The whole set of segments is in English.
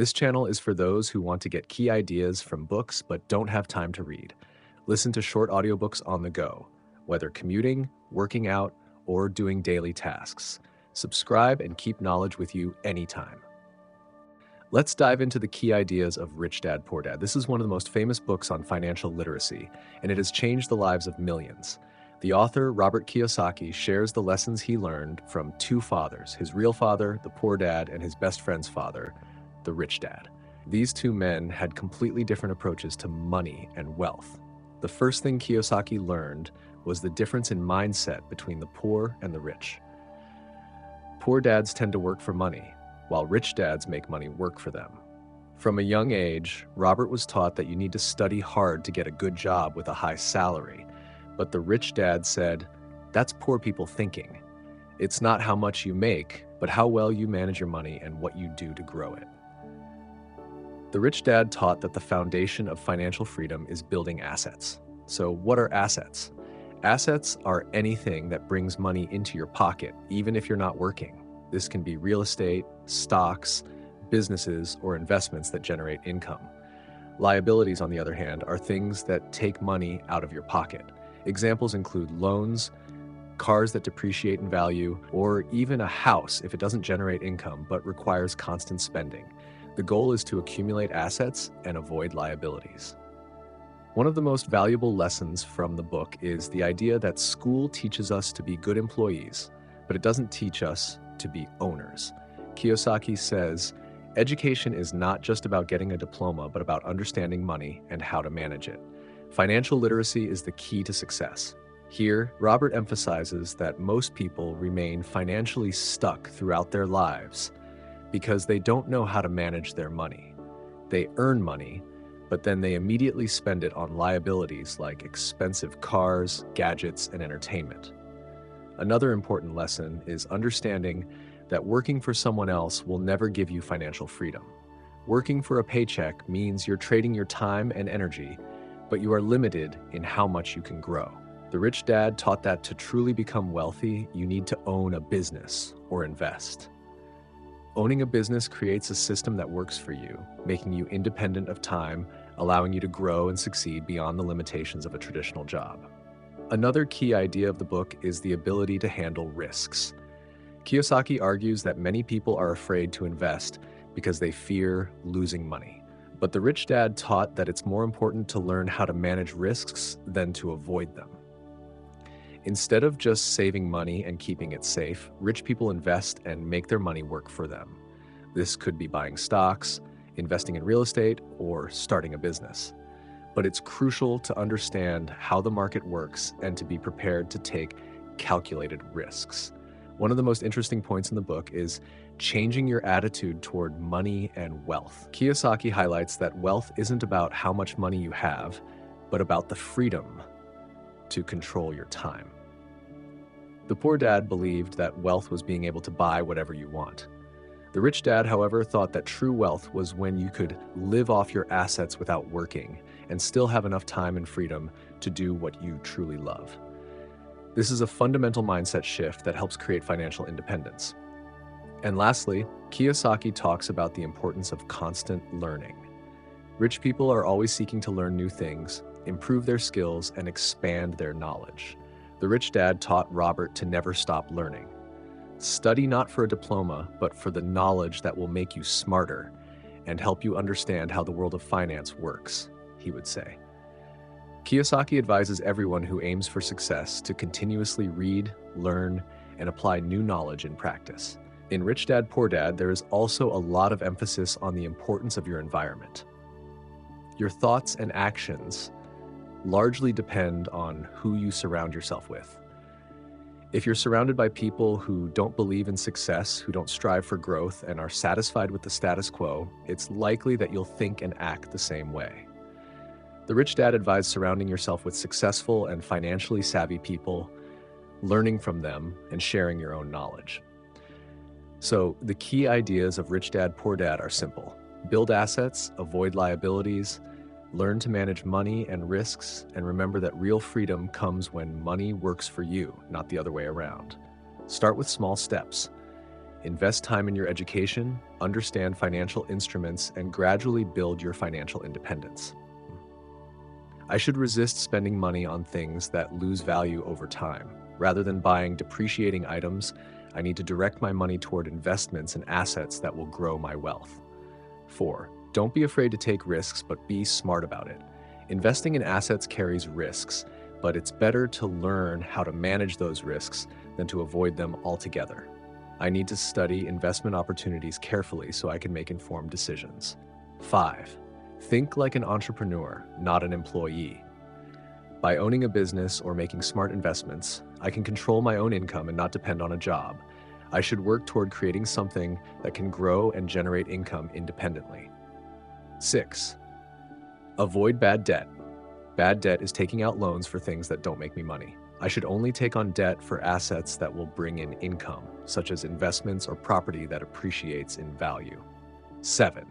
This channel is for those who want to get key ideas from books but don't have time to read. Listen to short audiobooks on the go, whether commuting, working out, or doing daily tasks. Subscribe and keep knowledge with you anytime. Let's dive into the key ideas of Rich Dad, Poor Dad. This is one of the most famous books on financial literacy, and it has changed the lives of millions. The author, Robert Kiyosaki, shares the lessons he learned from two fathers, his real father, the poor dad, and his best friend's father, the rich dad. These two men had completely different approaches to money and wealth. The first thing Kiyosaki learned was the difference in mindset between the poor and the rich. Poor dads tend to work for money, while rich dads make money work for them. From a young age, Robert was taught that you need to study hard to get a good job with a high salary. But the rich dad said, "That's poor people thinking. It's not how much you make, but how well you manage your money and what you do to grow it." The rich dad taught that the foundation of financial freedom is building assets. So what are assets? Assets are anything that brings money into your pocket, even if you're not working. This can be real estate, stocks, businesses, or investments that generate income. Liabilities, on the other hand, are things that take money out of your pocket. Examples include loans, cars that depreciate in value, or even a house if it doesn't generate income but requires constant spending. The goal is to accumulate assets and avoid liabilities. One of the most valuable lessons from the book is the idea that school teaches us to be good employees, but it doesn't teach us to be owners. Kiyosaki says, education is not just about getting a diploma, but about understanding money and how to manage it. Financial literacy is the key to success. Here, Robert emphasizes that most people remain financially stuck throughout their lives because they don't know how to manage their money. They earn money, but then they immediately spend it on liabilities like expensive cars, gadgets, and entertainment. Another important lesson is understanding that working for someone else will never give you financial freedom. Working for a paycheck means you're trading your time and energy, but you are limited in how much you can grow. The rich dad taught that to truly become wealthy, you need to own a business or invest. Owning a business creates a system that works for you, making you independent of time, allowing you to grow and succeed beyond the limitations of a traditional job. Another key idea of the book is the ability to handle risks. Kiyosaki argues that many people are afraid to invest because they fear losing money. But the rich dad taught that it's more important to learn how to manage risks than to avoid them. Instead of just saving money and keeping it safe, rich people invest and make their money work for them. This could be buying stocks, investing in real estate, or starting a business. But it's crucial to understand how the market works and to be prepared to take calculated risks. One of the most interesting points in the book is changing your attitude toward money and wealth. Kiyosaki highlights that wealth isn't about how much money you have, but about the freedom to control your time. The poor dad believed that wealth was being able to buy whatever you want. The rich dad, however, thought that true wealth was when you could live off your assets without working and still have enough time and freedom to do what you truly love. This is a fundamental mindset shift that helps create financial independence. And lastly, Kiyosaki talks about the importance of constant learning. Rich people are always seeking to learn new things, improve their skills, and expand their knowledge. The rich dad taught Robert to never stop learning. Study not for a diploma, but for the knowledge that will make you smarter and help you understand how the world of finance works, he would say. Kiyosaki advises everyone who aims for success to continuously read, learn, and apply new knowledge in practice. In Rich Dad, Poor Dad, there is also a lot of emphasis on the importance of your environment. Your thoughts and actions largely depend on who you surround yourself with. If you're surrounded by people who don't believe in success, who don't strive for growth, and are satisfied with the status quo, it's likely that you'll think and act the same way. The rich dad advised surrounding yourself with successful and financially savvy people, learning from them, and sharing your own knowledge. So the key ideas of Rich Dad, Poor Dad are simple. Build assets, avoid liabilities, learn to manage money and risks, and remember that real freedom comes when money works for you, not the other way around. Start with small steps. Invest time in your education, understand financial instruments, and gradually build your financial independence. I should resist spending money on things that lose value over time. Rather than buying depreciating items, I need to direct my money toward investments and assets that will grow my wealth. 4. Don't be afraid to take risks, but be smart about it. Investing in assets carries risks, but it's better to learn how to manage those risks than to avoid them altogether. I need to study investment opportunities carefully so I can make informed decisions. 5. Think like an entrepreneur, not an employee. By owning a business or making smart investments, I can control my own income and not depend on a job. I should work toward creating something that can grow and generate income independently. 6. Avoid bad debt. Bad debt is taking out loans for things that don't make me money. I should only take on debt for assets that will bring in income, such as investments or property that appreciates in value. 7.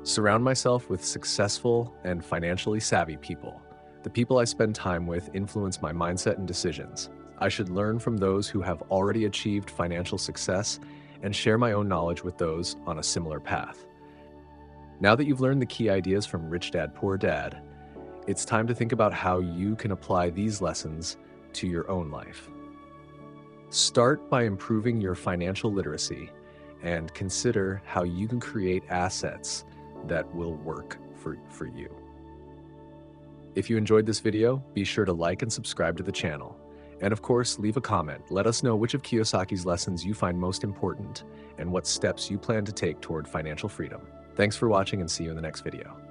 Surround myself with successful and financially savvy people. The people I spend time with influence my mindset and decisions. I should learn from those who have already achieved financial success and share my own knowledge with those on a similar path. Now that you've learned the key ideas from Rich Dad, Poor Dad, it's time to think about how you can apply these lessons to your own life. Start by improving your financial literacy and consider how you can create assets that will work for you. If you enjoyed this video, be sure to like and subscribe to the channel. And of course, leave a comment. Let us know which of Kiyosaki's lessons you find most important and what steps you plan to take toward financial freedom. Thanks for watching and see you in the next video.